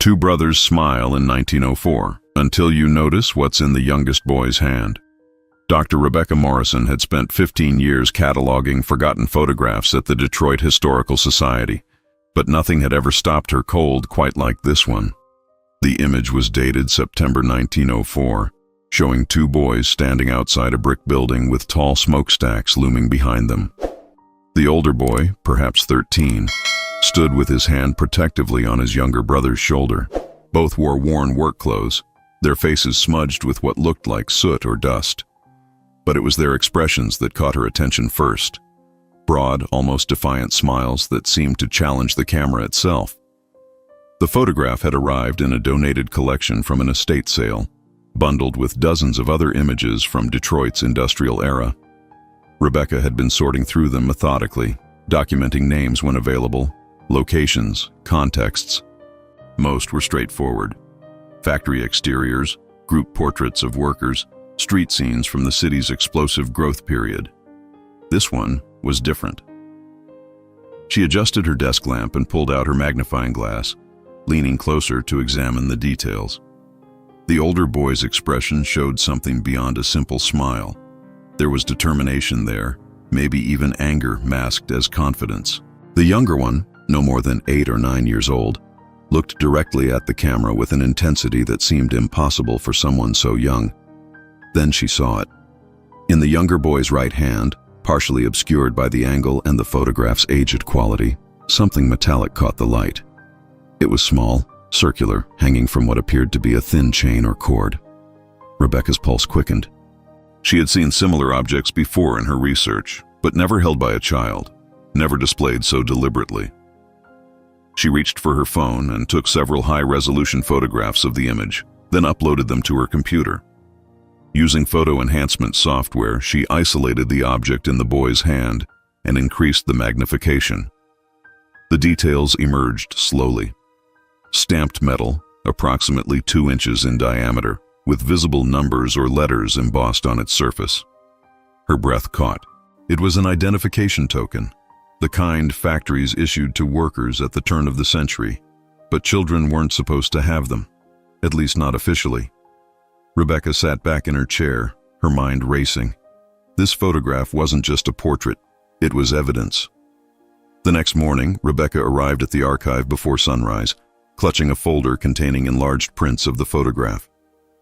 Two brothers smile in 1904, until you notice what's in the youngest boy's hand. Dr. Rebecca Morrison had spent 15 years cataloging forgotten photographs at the Detroit Historical Society, but nothing had ever stopped her cold quite like this one. The image was dated September 1904, showing two boys standing outside a brick building with tall smokestacks looming behind them. The older boy, perhaps 13, stood with his hand protectively on his younger brother's shoulder. Both wore worn work clothes, their faces smudged with what looked like soot or dust. But it was their expressions that caught her attention first. Broad, almost defiant smiles that seemed to challenge the camera itself. The photograph had arrived in a donated collection from an estate sale, bundled with dozens of other images from Detroit's industrial era. Rebecca had been sorting through them methodically, documenting names when available, locations, contexts. Most were straightforward. Factory exteriors, group portraits of workers, street scenes from the city's explosive growth period. This one was different. She adjusted her desk lamp and pulled out her magnifying glass, leaning closer to examine the details. The older boy's expression showed something beyond a simple smile. There was determination there, maybe even anger masked as confidence. The younger one, no more than 8 or 9 years old, looked directly at the camera with an intensity that seemed impossible for someone so young. Then she saw it. In the younger boy's right hand, partially obscured by the angle and the photograph's aged quality, something metallic caught the light. It was small, circular, hanging from what appeared to be a thin chain or cord. Rebecca's pulse quickened. She had seen similar objects before in her research, but never held by a child, never displayed so deliberately. She reached for her phone and took several high-resolution photographs of the image, then uploaded them to her computer. Using photo enhancement software, she isolated the object in the boy's hand and increased the magnification. The details emerged slowly. Stamped metal, approximately 2 inches in diameter, with visible numbers or letters embossed on its surface. Her breath caught. It was an identification token, the kind factories issued to workers at the turn of the century, but children weren't supposed to have them, at least not officially. Rebecca sat back in her chair, her mind racing. This photograph wasn't just a portrait, it was evidence. The next morning, Rebecca arrived at the archive before sunrise, clutching a folder containing enlarged prints of the photograph.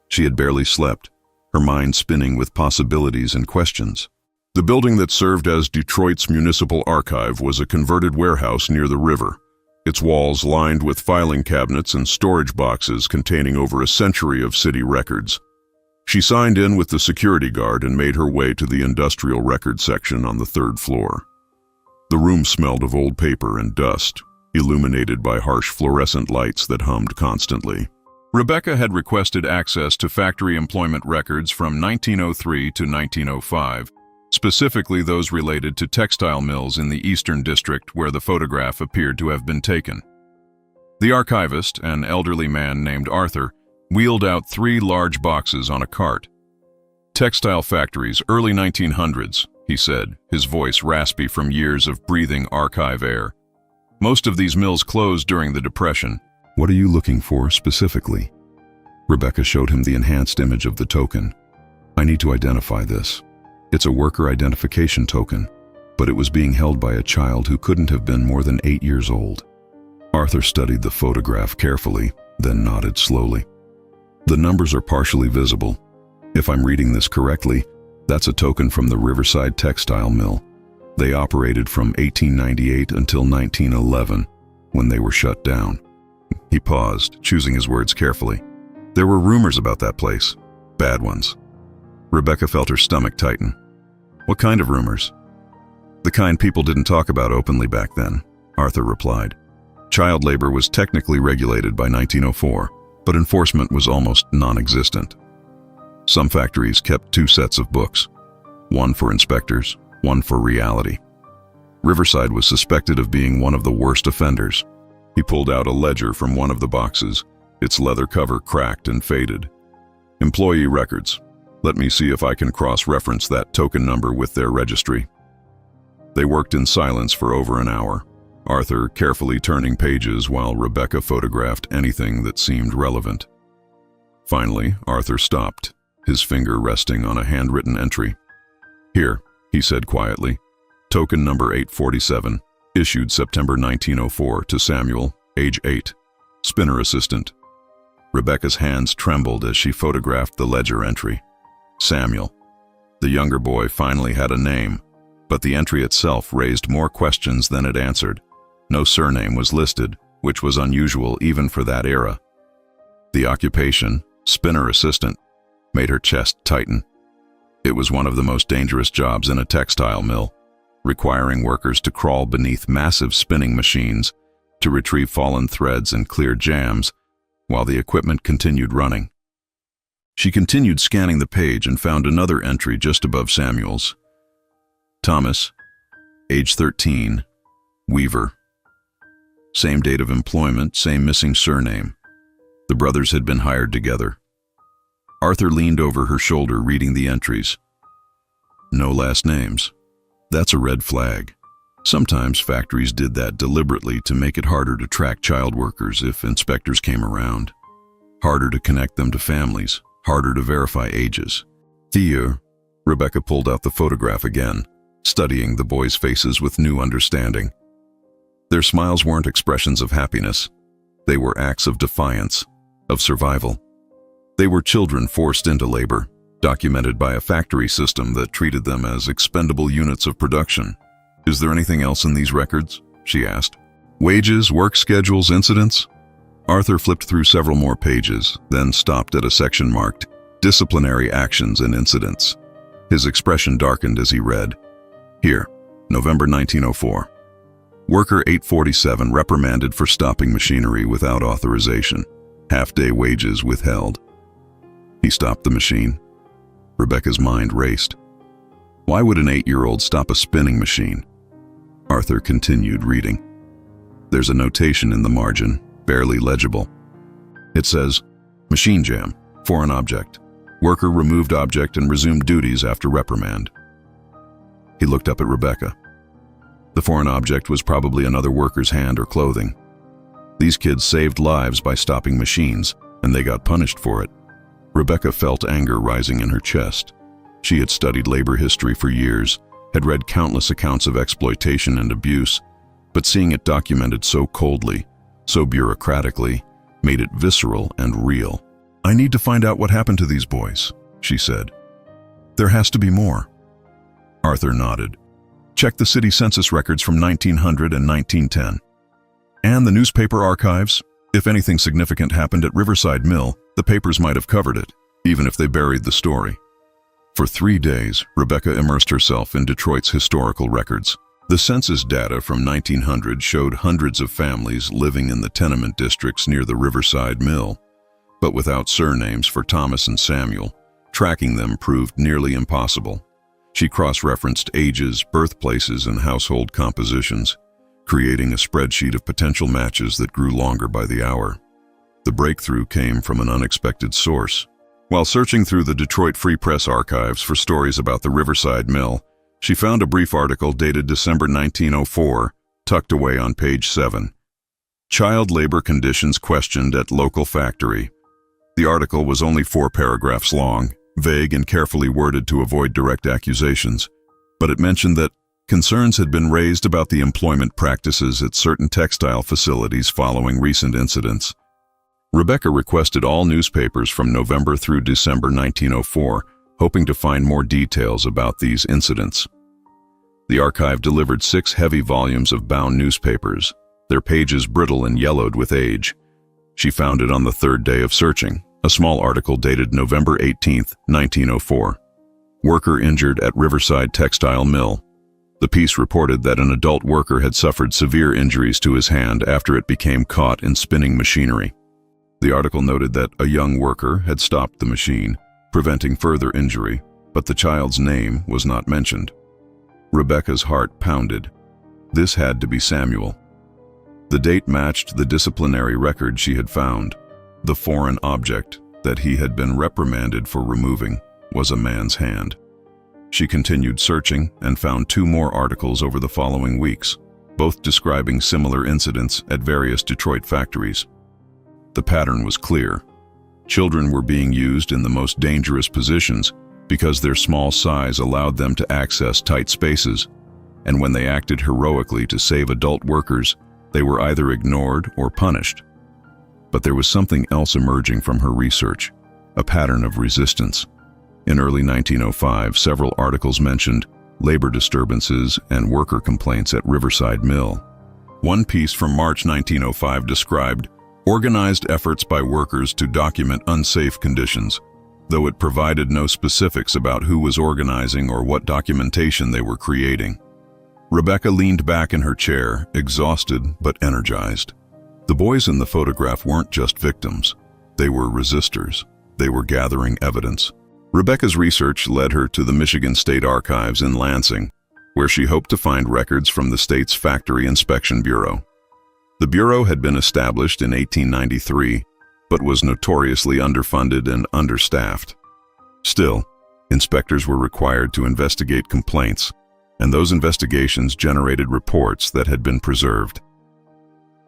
She had barely slept, her mind spinning with possibilities and questions. The building that served as Detroit's municipal archive was a converted warehouse near the river, its walls lined with filing cabinets and storage boxes containing over a century of city records. She signed in with the security guard and made her way to the industrial record section on the 3rd floor. The room smelled of old paper and dust, illuminated by harsh fluorescent lights that hummed constantly. Rebecca had requested access to factory employment records from 1903 to 1905, specifically those related to textile mills in the Eastern District where the photograph appeared to have been taken. The archivist, an elderly man named Arthur, wheeled out 3 large boxes on a cart. "Textile factories, early 1900s, he said, his voice raspy from years of breathing archive air. "Most of these mills closed during the Depression." "What are you looking for specifically?" Rebecca showed him the enhanced image of the token. "I need to identify this. It's a worker identification token, but it was being held by a child who couldn't have been more than 8 years old." Arthur studied the photograph carefully, then nodded slowly. "The numbers are partially visible. If I'm reading this correctly, that's a token from the Riverside Textile Mill. They operated from 1898 until 1911, when they were shut down." He paused, choosing his words carefully. "There were rumors about that place. Bad ones." Rebecca felt her stomach tighten. "What kind of rumors?" "The kind people didn't talk about openly back then," Arthur replied. "Child labor was technically regulated by 1904, but enforcement was almost non-existent. Some factories kept 2 sets of books, one for inspectors, one for reality. Riverside was suspected of being one of the worst offenders." He pulled out a ledger from one of the boxes, its leather cover cracked and faded. "Employee records. Let me see if I can cross-reference that token number with their registry." They worked in silence for over an hour, Arthur carefully turning pages while Rebecca photographed anything that seemed relevant. Finally, Arthur stopped, his finger resting on a handwritten entry. "Here," he said quietly. "Token number 847, issued September 1904 to Samuel, age 8, spinner assistant." Rebecca's hands trembled as she photographed the ledger entry. Samuel. The younger boy finally had a name, but the entry itself raised more questions than it answered. No surname was listed, which was unusual even for that era. The occupation, spinner assistant, made her chest tighten. It was one of the most dangerous jobs in a textile mill, requiring workers to crawl beneath massive spinning machines to retrieve fallen threads and clear jams while the equipment continued running. She continued scanning the page and found another entry just above Samuel's. Thomas, age 13, weaver. Same date of employment, same missing surname. The brothers had been hired together. Arthur leaned over her shoulder reading the entries. No last names. That's a red flag. Sometimes factories did that deliberately to make it harder to track child workers if inspectors came around. Harder to connect them to families, harder to verify ages. Theo, Rebecca pulled out the photograph again, studying the boys' faces with new understanding. Their smiles weren't expressions of happiness. They were acts of defiance, of survival. They were children forced into labor, documented by a factory system that treated them as expendable units of production. "Is there anything else in these records?" she asked. "Wages, work schedules, incidents?" Arthur flipped through several more pages, then stopped at a section marked Disciplinary Actions and Incidents. His expression darkened as he read. Here, November 1904. Worker 847 reprimanded for stopping machinery without authorization. Half-day wages withheld. He stopped the machine. Rebecca's mind raced. Why would an 8-year-old stop a spinning machine? Arthur continued reading. There's a notation in the margin, barely legible. It says, "Machine jam, foreign object. Worker removed object and resumed duties after reprimand." He looked up at Rebecca. The foreign object was probably another worker's hand or clothing. These kids saved lives by stopping machines, and they got punished for it. Rebecca felt anger rising in her chest. She had studied labor history for years, had read countless accounts of exploitation and abuse, but seeing it documented so coldly, so bureaucratically, made it visceral and real. "I need to find out what happened to these boys," she said. "There has to be more." Arthur nodded. "Check the city census records from 1900 and 1910. And the newspaper archives. If anything significant happened at Riverside Mill, the papers might have covered it, even if they buried the story." For 3 days, Rebecca immersed herself in Detroit's historical records. The census data from 1900 showed hundreds of families living in the tenement districts near the Riverside Mill, but without surnames for Thomas and Samuel, tracking them proved nearly impossible. She cross-referenced ages, birthplaces, and household compositions, creating a spreadsheet of potential matches that grew longer by the hour. The breakthrough came from an unexpected source. While searching through the Detroit Free Press archives for stories about the Riverside Mill, she found a brief article dated December 1904, tucked away on page 7. Child labor conditions questioned at local factory. The article was only 4 paragraphs long, vague and carefully worded to avoid direct accusations, but it mentioned that concerns had been raised about the employment practices at certain textile facilities following recent incidents. Rebecca requested all newspapers from November through December 1904, hoping to find more details about these incidents. The archive delivered 6 heavy volumes of bound newspapers, their pages brittle and yellowed with age. She found it on the 3rd day of searching, a small article dated November 18, 1904. Worker injured at Riverside Textile Mill. The piece reported that an adult worker had suffered severe injuries to his hand after it became caught in spinning machinery. The article noted that a young worker had stopped the machine, preventing further injury, but the child's name was not mentioned. Rebecca's heart pounded. This had to be Samuel. The date matched the disciplinary record she had found. The foreign object that he had been reprimanded for removing was a man's hand. She continued searching and found 2 more articles over the following weeks. both describing similar incidents at various Detroit factories. The pattern was clear. Children were being used in the most dangerous positions because their small size allowed them to access tight spaces, and when they acted heroically to save adult workers, they were either ignored or punished. But there was something else emerging from her research, a pattern of resistance. In early 1905, several articles mentioned labor disturbances and worker complaints at Riverside Mill. One piece from March 1905 described organized efforts by workers to document unsafe conditions, though it provided no specifics about who was organizing or what documentation they were creating. Rebecca leaned back in her chair, exhausted but energized. The boys in the photograph weren't just victims. They were resistors. They were gathering evidence. Rebecca's research led her to the Michigan State Archives in Lansing, where she hoped to find records from the state's Factory Inspection Bureau. The Bureau had been established in 1893, but was notoriously underfunded and understaffed. Still, inspectors were required to investigate complaints, and those investigations generated reports that had been preserved.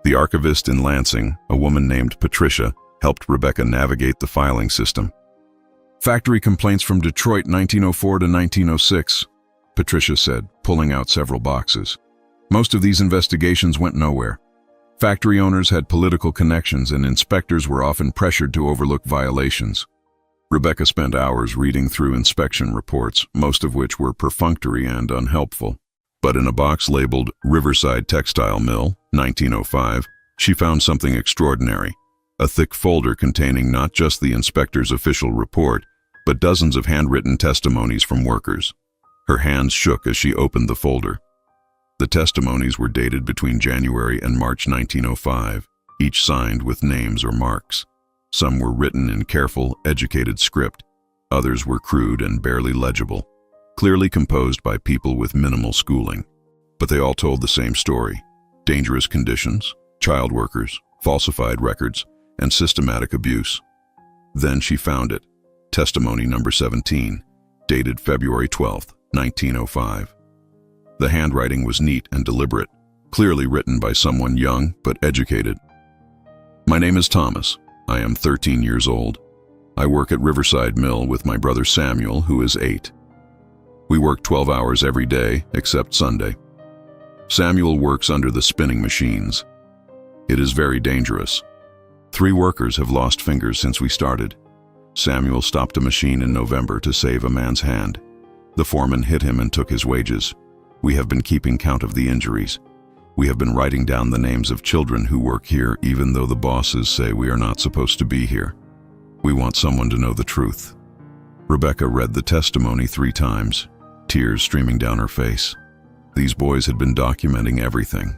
The archivist in Lansing, a woman named Patricia, helped Rebecca navigate the filing system. "Factory complaints from Detroit 1904 to 1906, Patricia said, pulling out several boxes. Most of these investigations went nowhere. Factory owners had political connections and inspectors were often pressured to overlook violations. Rebecca spent hours reading through inspection reports, most of which were perfunctory and unhelpful. But in a box labeled Riverside Textile Mill, 1905, she found something extraordinary. A thick folder containing not just the inspector's official report, but dozens of handwritten testimonies from workers. Her hands shook as she opened the folder. The testimonies were dated between January and March 1905, each signed with names or marks. Some were written in careful, educated script. Others were crude and barely legible, clearly composed by people with minimal schooling. But they all told the same story: dangerous conditions, child workers, falsified records, and systematic abuse. Then she found it. Testimony number 17, dated February 12, 1905. The handwriting was neat and deliberate, clearly written by someone young but educated. "My name is Thomas. I am 13 years old. I work at Riverside Mill with my brother Samuel, who is 8. We work 12 hours every day, except Sunday. Samuel works under the spinning machines. It is very dangerous. 3 workers have lost fingers since we started. Samuel stopped a machine in November to save a man's hand. The foreman hit him and took his wages. We have been keeping count of the injuries. We have been writing down the names of children who work here, even though the bosses say we are not supposed to be here. We want someone to know the truth." Rebecca read the testimony 3 times, tears streaming down her face. These boys had been documenting everything.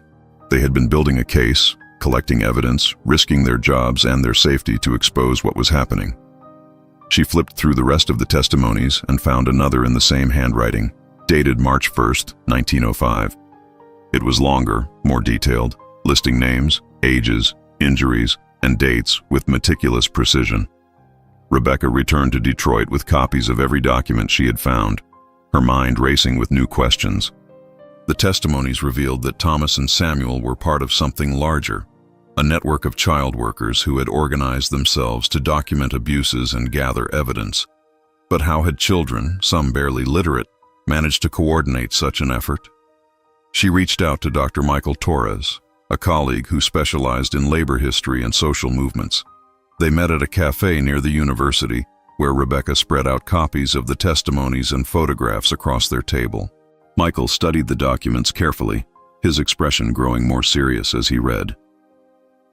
They had been building a case, collecting evidence, risking their jobs and their safety to expose what was happening. She flipped through the rest of the testimonies and found another in the same handwriting, dated March 1st, 1905. It was longer, more detailed, listing names, ages, injuries, and dates with meticulous precision. Rebecca returned to Detroit with copies of every document she had found, her mind racing with new questions. The testimonies revealed that Thomas and Samuel were part of something larger, a network of child workers who had organized themselves to document abuses and gather evidence. But how had children, some barely literate, managed to coordinate such an effort? She reached out to Dr. Michael Torres, a colleague who specialized in labor history and social movements. They met at a cafe near the university, where Rebecca spread out copies of the testimonies and photographs across their table. Michael studied the documents carefully, his expression growing more serious as he read.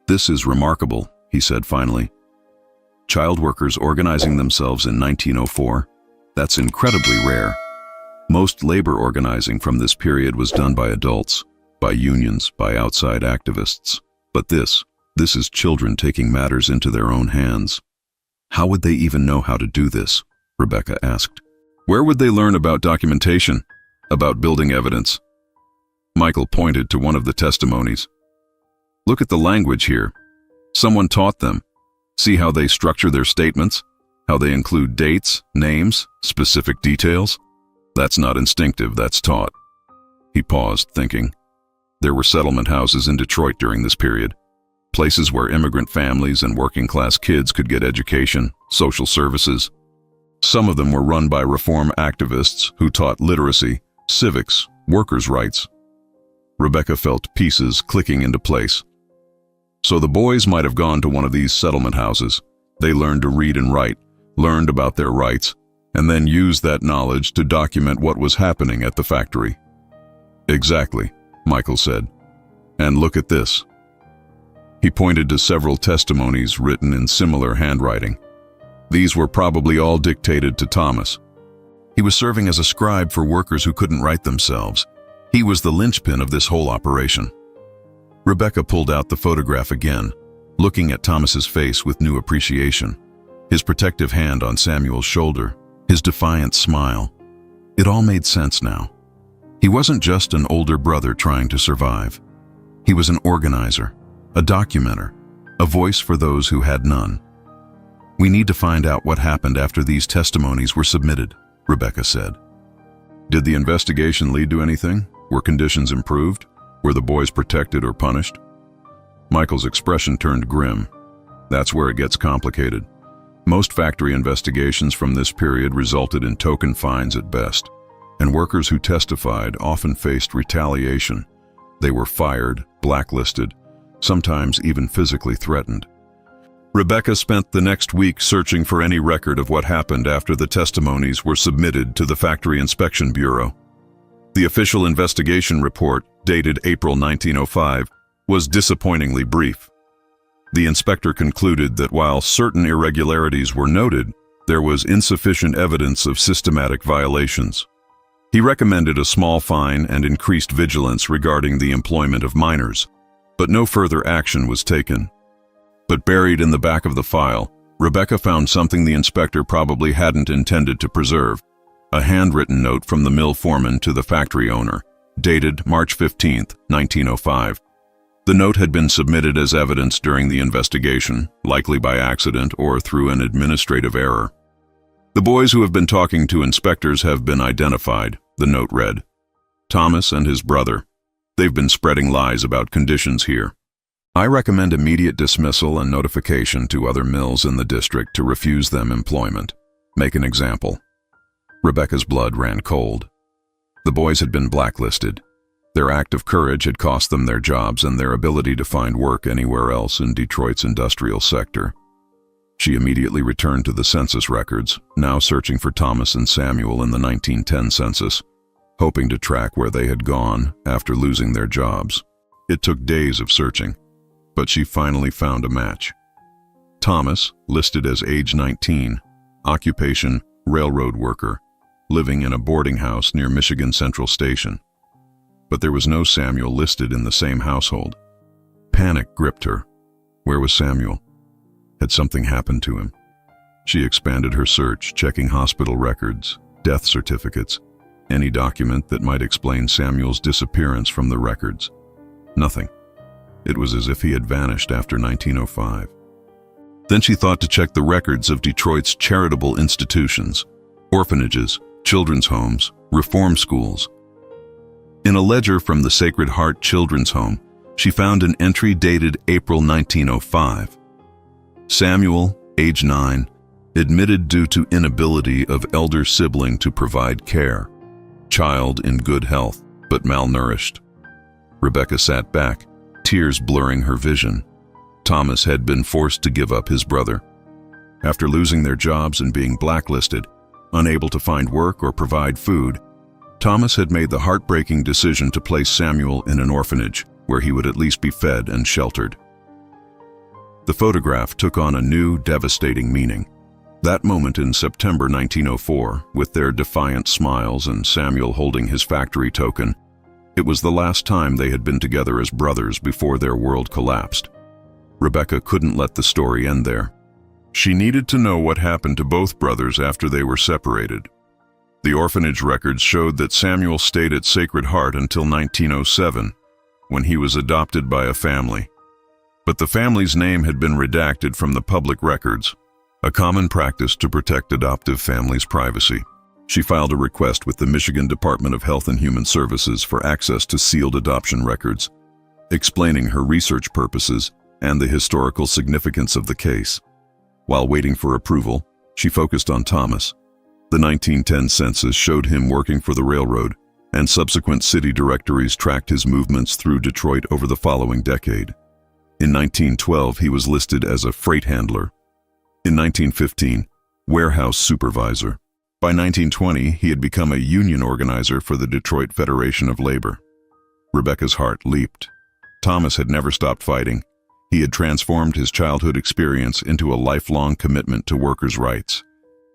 "This is remarkable," he said finally. "Child workers organizing themselves in 1904? That's incredibly rare. Most labor organizing from this period was done by adults, by unions, by outside activists. But this is children taking matters into their own hands. How would they even know how to do this?" Rebecca asked. "Where would they learn about documentation, about building evidence?" Michael pointed to one of the testimonies. "Look at the language here. Someone taught them. See how they structure their statements, how they include dates, names, specific details? That's not instinctive, that's taught." He paused, thinking. There were settlement houses in Detroit during this period, places where immigrant families and working-class kids could get education, social services. Some of them were run by reform activists who taught literacy, civics, workers' rights. Rebecca felt pieces clicking into place. So the boys might have gone to one of these settlement houses. They learned to read and write, learned about their rights, and then used that knowledge to document what was happening at the factory. Exactly, Michael said. And look at this. He pointed to several testimonies written in similar handwriting. These were probably all dictated to Thomas. He was serving as a scribe for workers who couldn't write themselves. He was the linchpin of this whole operation. Rebecca pulled out the photograph again, looking at Thomas's face with new appreciation. His protective hand on Samuel's shoulder, his defiant smile. It all made sense now. He wasn't just an older brother trying to survive. He was an organizer, a documenter, a voice for those who had none. "We need to find out what happened after these testimonies were submitted," Rebecca said. "Did the investigation lead to anything? Were conditions improved? Were the boys protected or punished?" Michael's expression turned grim. "That's where it gets complicated. Most factory investigations from this period resulted in token fines at best, and workers who testified often faced retaliation. They were fired, blacklisted, sometimes even physically threatened." Rebecca spent the next week searching for any record of what happened after the testimonies were submitted to the Factory Inspection Bureau. The official investigation report, dated April 1905, was disappointingly brief. The inspector concluded that while certain irregularities were noted, there was insufficient evidence of systematic violations. He recommended a small fine and increased vigilance regarding the employment of minors, but no further action was taken. But buried in the back of the file, Rebecca found something the inspector probably hadn't intended to preserve: a handwritten note from the mill foreman to the factory owner, dated March 15, 1905. The note had been submitted as evidence during the investigation, likely by accident or through an administrative error. "The boys who have been talking to inspectors have been identified," the note read. "Thomas and his brother. They've been spreading lies about conditions here. I recommend immediate dismissal and notification to other mills in the district to refuse them employment. Make an example." Rebecca's blood ran cold. The boys had been blacklisted. Their act of courage had cost them their jobs and their ability to find work anywhere else in Detroit's industrial sector. She immediately returned to the census records, now searching for Thomas and Samuel in the 1910 census, hoping to track where they had gone after losing their jobs. It took days of searching, but she finally found a match. Thomas, listed as age 19, occupation railroad worker, living in a boarding house near Michigan Central Station. But there was no Samuel listed in the same household. Panic gripped her. Where was Samuel? Had something happened to him? She expanded her search, checking hospital records, death certificates, any document that might explain Samuel's disappearance from the records. Nothing. It was as if he had vanished after 1905. Then she thought to check the records of Detroit's charitable institutions, orphanages, children's homes, reform schools. In a ledger from the Sacred Heart Children's Home, she found an entry dated April 1905. Samuel, age 9, admitted due to inability of elder sibling to provide care. Child in good health, but malnourished. Rebecca sat back, tears blurring her vision. Thomas had been forced to give up his brother. After losing their jobs and being blacklisted, unable to find work or provide food, Thomas had made the heartbreaking decision to place Samuel in an orphanage where he would at least be fed and sheltered. The photograph took on a new, devastating meaning. That moment in September 1904, with their defiant smiles and Samuel holding his factory token, it was the last time they had been together as brothers before their world collapsed. Rebecca couldn't let the story end there. She needed to know what happened to both brothers after they were separated. The orphanage records showed that Samuel stayed at Sacred Heart until 1907, when he was adopted by a family. But the family's name had been redacted from the public records, a common practice to protect adoptive families' privacy. She filed a request with the Michigan Department of Health and Human Services for access to sealed adoption records, explaining her research purposes and the historical significance of the case. While waiting for approval, she focused on Thomas. The 1910 census showed him working for the railroad, and subsequent city directories tracked his movements through Detroit over the following decade. In 1912, he was listed as a freight handler. In 1915, warehouse supervisor. By 1920, he had become a union organizer for the Detroit Federation of Labor. Rebecca's heart leaped. Thomas had never stopped fighting. He had transformed his childhood experience into a lifelong commitment to workers' rights.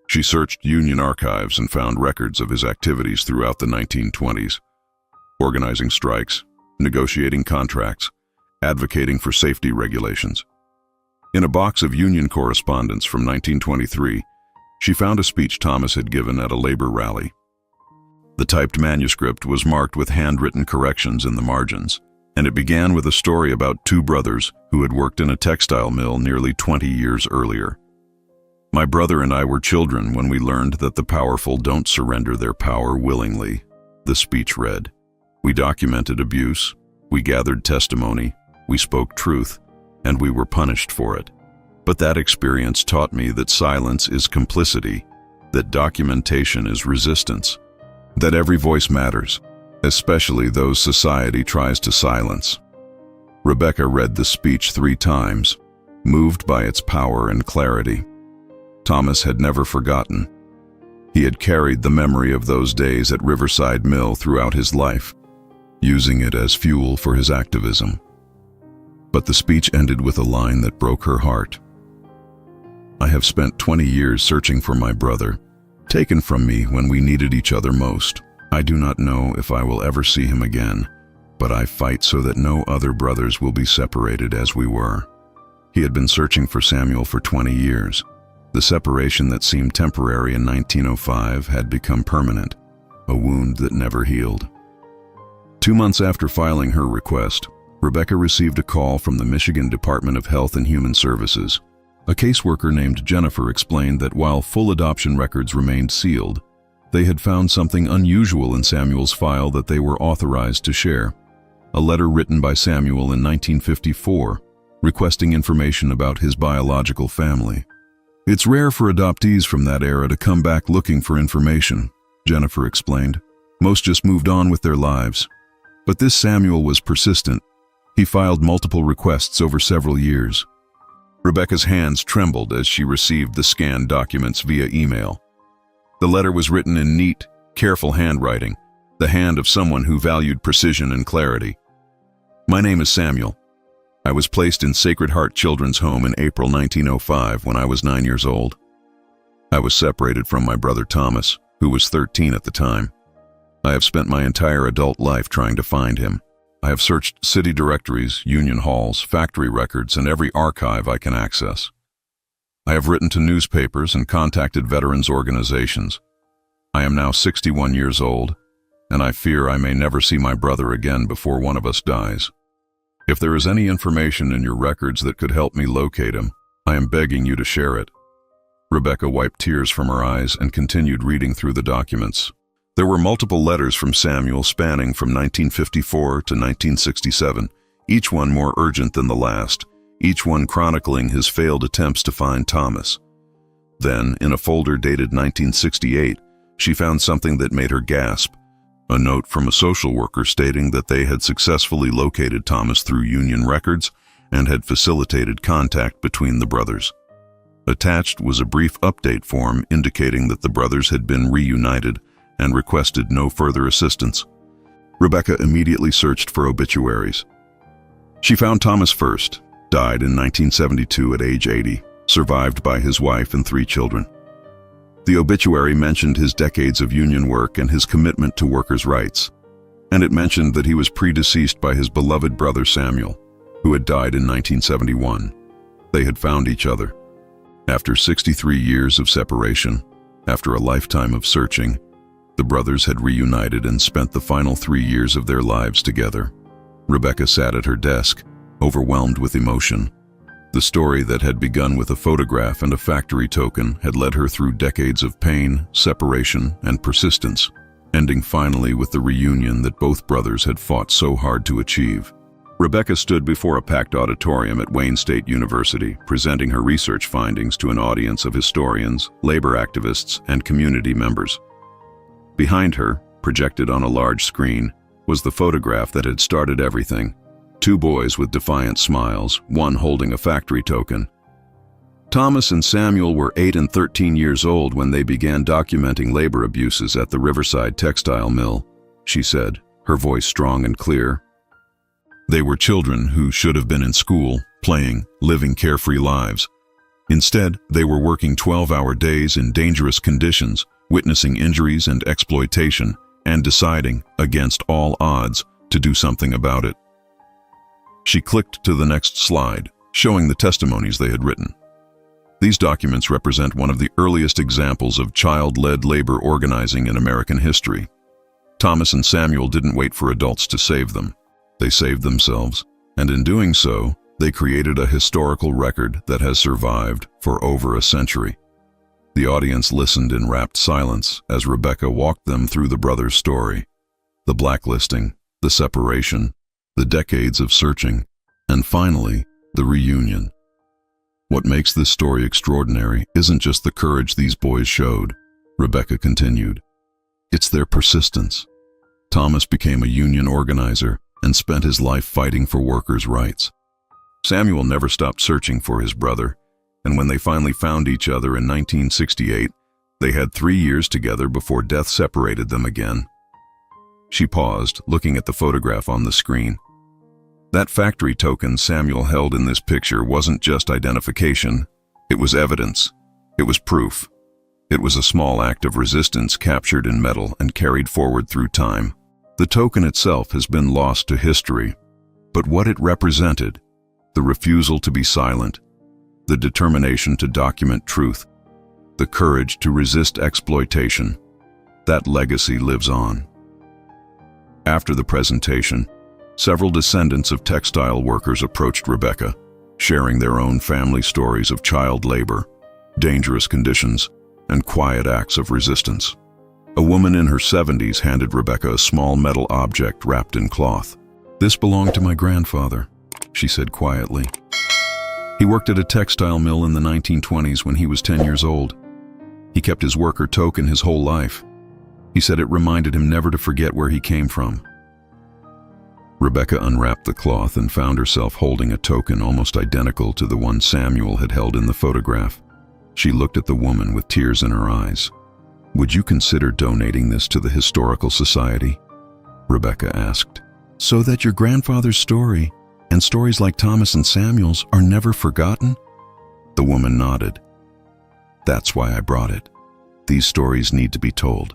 She searched union archives and found records of his activities throughout the 1920s, organizing strikes, negotiating contracts, advocating for safety regulations. In a box of union correspondence from 1923, she found a speech Thomas had given at a labor rally. The typed manuscript was marked with handwritten corrections in the margins, and it began with a story about two brothers who had worked in a textile mill nearly 20 years earlier. "My brother and I were children when we learned that the powerful don't surrender their power willingly," the speech read. "We documented abuse, we gathered testimony, we spoke truth, and we were punished for it. But that experience taught me that silence is complicity, that documentation is resistance, that every voice matters, especially those society tries to silence." Rebecca read the speech 3 times, moved by its power and clarity. Thomas had never forgotten. He had carried the memory of those days at Riverside Mill throughout his life, using it as fuel for his activism. But the speech ended with a line that broke her heart. "I have spent 20 years searching for my brother, taken from me when we needed each other most. I do not know if I will ever see him again, but I fight so that no other brothers will be separated as we were." He had been searching for Samuel for 20 years. The separation that seemed temporary in 1905 had become permanent, a wound that never healed. 2 months after filing her request, Rebecca received a call from the Michigan Department of Health and Human Services. A caseworker named Jennifer explained that while full adoption records remained sealed, they had found something unusual in Samuel's file that they were authorized to share. A letter written by Samuel in 1954, requesting information about his biological family. "It's rare for adoptees from that era to come back looking for information," Jennifer explained. "Most just moved on with their lives. But this Samuel was persistent. He filed multiple requests over several years." Rebecca's hands trembled as she received the scanned documents via email. The letter was written in neat, careful handwriting, the hand of someone who valued precision and clarity. "My name is Samuel. I was placed in Sacred Heart Children's Home in April 1905 when I was 9 years old. I was separated from my brother Thomas, who was 13 at the time. I have spent my entire adult life trying to find him. I have searched city directories, union halls, factory records, and every archive I can access. I have written to newspapers and contacted veterans organizations. I am now 61 years old, and I fear I may never see my brother again before one of us dies. If there is any information in your records that could help me locate him, I am begging you to share it." Rebecca wiped tears from her eyes and continued reading through the documents. There were multiple letters from Samuel spanning from 1954 to 1967, each one more urgent than the last, each one chronicling his failed attempts to find Thomas. Then, in a folder dated 1968, she found something that made her gasp, a note from a social worker stating that they had successfully located Thomas through union records and had facilitated contact between the brothers. Attached was a brief update form indicating that the brothers had been reunited and requested no further assistance. Rebecca immediately searched for obituaries. She found Thomas first, died in 1972 at age 80, survived by his wife and 3 children. The obituary mentioned his decades of union work and his commitment to workers' rights, and it mentioned that he was predeceased by his beloved brother Samuel, who had died in 1971. They had found each other. After 63 years of separation, after a lifetime of searching, the brothers had reunited and spent the final 3 years of their lives together. Rebecca sat at her desk, overwhelmed with emotion. The story that had begun with a photograph and a factory token had led her through decades of pain, separation, and persistence, ending finally with the reunion that both brothers had fought so hard to achieve. Rebecca stood before a packed auditorium at Wayne State University, presenting her research findings to an audience of historians, labor activists, and community members. Behind her, projected on a large screen, was the photograph that had started everything. Two boys with defiant smiles, one holding a factory token. Thomas and Samuel were 8 and 13 years old when they began documenting labor abuses at the Riverside Textile Mill, she said, her voice strong and clear. They were children who should have been in school, playing, living carefree lives. Instead, they were working 12-hour days in dangerous conditions, witnessing injuries and exploitation, and deciding, against all odds, to do something about it. She clicked to the next slide, showing the testimonies they had written. These documents represent one of the earliest examples of child-led labor organizing in American history. Thomas and Samuel didn't wait for adults to save them. They saved themselves, and in doing so, they created a historical record that has survived for over a century. The audience listened in rapt silence as Rebecca walked them through the brothers' story, the blacklisting, the separation, the decades of searching, and finally, the reunion. What makes this story extraordinary isn't just the courage these boys showed, Rebecca continued. It's their persistence. Thomas became a union organizer and spent his life fighting for workers' rights. Samuel never stopped searching for his brother, and when they finally found each other in 1968, they had 3 years together before death separated them again. She paused, looking at the photograph on the screen. That factory token Samuel held in this picture wasn't just identification, it was evidence. It was proof. It was a small act of resistance captured in metal and carried forward through time. The token itself has been lost to history, but what it represented, the refusal to be silent, the determination to document truth, the courage to resist exploitation, that legacy lives on. After the presentation, several descendants of textile workers approached Rebecca, sharing their own family stories of child labor, dangerous conditions, and quiet acts of resistance. A woman in her 70s handed Rebecca a small metal object wrapped in cloth. "This belonged to my grandfather," she said quietly. "He worked at a textile mill in the 1920s when he was 10 years old. He kept his worker token his whole life. He said it reminded him never to forget where he came from." Rebecca unwrapped the cloth and found herself holding a token almost identical to the one Samuel had held in the photograph. She looked at the woman with tears in her eyes. "Would you consider donating this to the Historical Society?" Rebecca asked. "So that your grandfather's story, and stories like Thomas and Samuel's, are never forgotten?" The woman nodded. "That's why I brought it. These stories need to be told."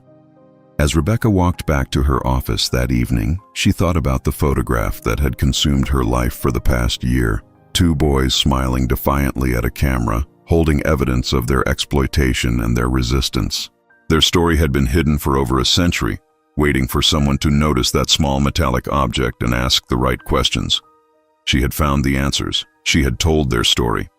As Rebecca walked back to her office that evening, she thought about the photograph that had consumed her life for the past year. 2 boys smiling defiantly at a camera, holding evidence of their exploitation and their resistance. Their story had been hidden for over a century, waiting for someone to notice that small metallic object and ask the right questions. She had found the answers. She had told their story.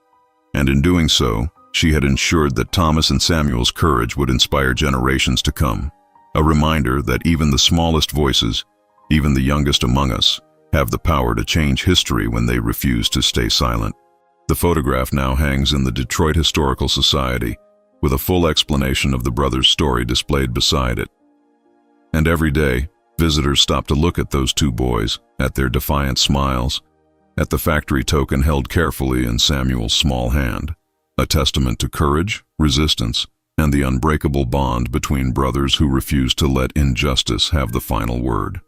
And in doing so, she had ensured that Thomas and Samuel's courage would inspire generations to come. A reminder that even the smallest voices, even the youngest among us, have the power to change history when they refuse to stay silent. The photograph now hangs in the Detroit Historical Society, with a full explanation of the brothers' story displayed beside it. And every day, visitors stop to look at those 2 boys, at their defiant smiles, at the factory token held carefully in Samuel's small hand, a testament to courage, resistance, and the unbreakable bond between brothers who refuse to let injustice have the final word.